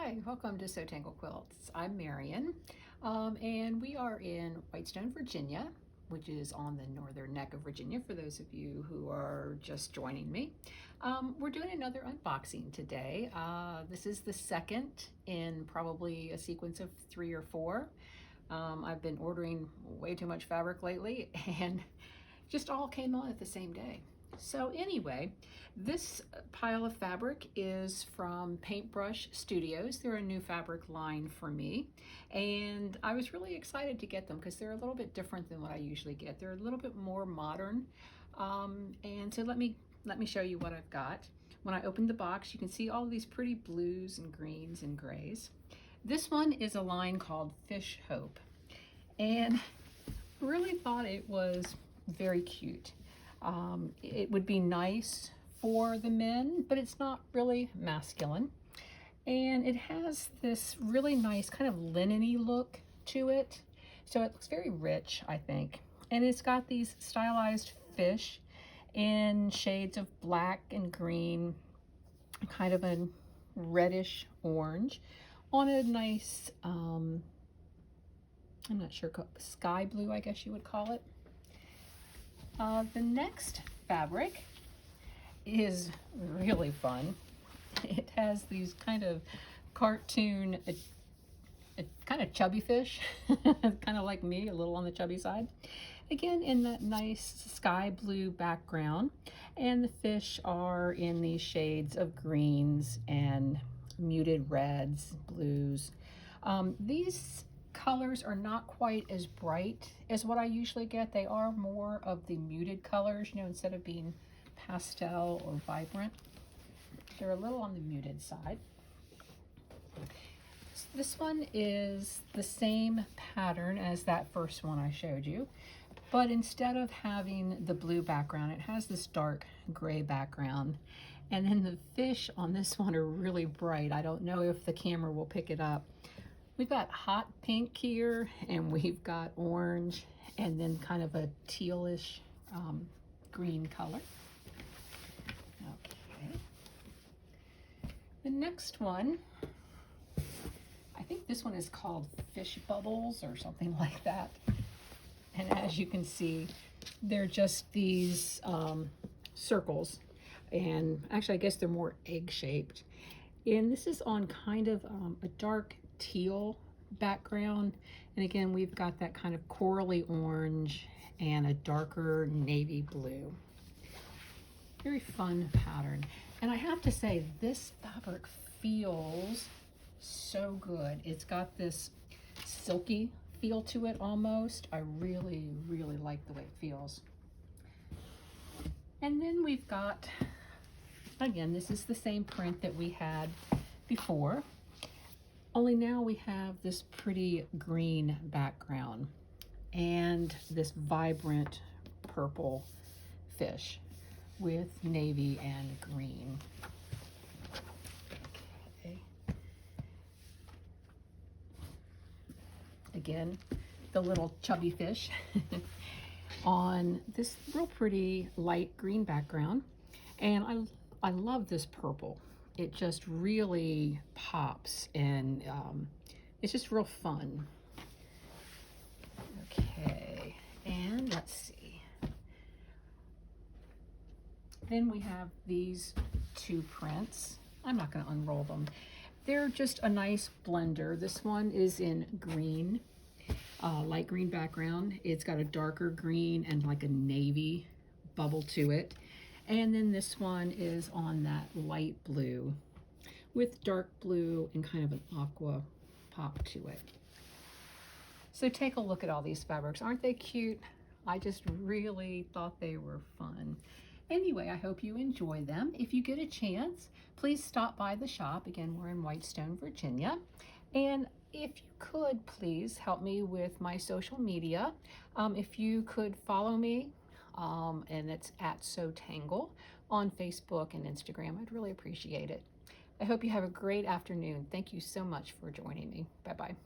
Hi, welcome to So Tangle Quilts. I'm Marion, and we are in Whitestone, Virginia, which is on the northern neck of Virginia for those of you who are just joining me. We're doing another unboxing today. This is the second in probably a sequence of 3 or 4. I've been ordering way too much fabric lately and just all came on at the same day. So anyway, this pile of fabric is from Paintbrush Studios. They're a new fabric line for me, and I was really excited to get them because they're a little bit different than what I usually get. They're a little bit more modern, and so let me show you what I've got. When I opened the box, you can see all these pretty blues and greens and grays. This one is a line called Fish Hope, and really thought it was very cute. It would be nice for the men, but it's not really masculine. And it has this really nice kind of linen-y look to it. So it looks very rich, I think. And it's got these stylized fish in shades of black and green, kind of a reddish orange on a nice, I'm not sure, sky blue, I guess you would call it. The next fabric is really fun. It has these kind of cartoon, kind of chubby fish, kind of like me, a little on the chubby side. Again, in that nice sky blue background, and the fish are in these shades of greens and muted reds, blues. These colors are not quite as bright as what I usually get. They are more of the muted colors, you know, instead of being pastel or vibrant. They're a little on the muted side. This one is the same pattern as that first one I showed you, but instead of having the blue background, it has this dark gray background. And then the fish on this one are really bright. I don't know if the camera will pick it up. We've got hot pink here, and we've got orange, and then kind of a tealish green color. Okay. The next one, I think this one is called Fish Bubbles or something like that. And as you can see, they're just these circles. And actually, I guess they're more egg-shaped. And this is on kind of a dark teal background, and again we've got that kind of corally orange and a darker navy blue. Very fun pattern, and I have to say this fabric feels so good. It's got this silky feel to it almost. I really like the way it feels. And then we've got, again, this is the same print that we had before, only now we have this pretty green background and this vibrant purple fish with navy and green. Okay. Again, the little chubby fish on this real pretty light green background. And I love this purple. It just really pops, and it's just real fun. Okay, and let's see. Then we have these two prints. I'm not going to unroll them. They're just a nice blender. This one is in green, light green background. It's got a darker green and like a navy bubble to it. And then this one is on that light blue with dark blue and kind of an aqua pop to it. So take a look at all these fabrics. Aren't they cute? I just really thought they were fun. Anyway, I hope you enjoy them. If you get a chance, please stop by the shop. Again, we're in Whitestone, Virginia. And if you could, please help me with my social media. If you could follow me, and it's at So Tangle on Facebook and Instagram. I'd really appreciate it. I hope you have a great afternoon. Thank you so much for joining me. Bye-bye.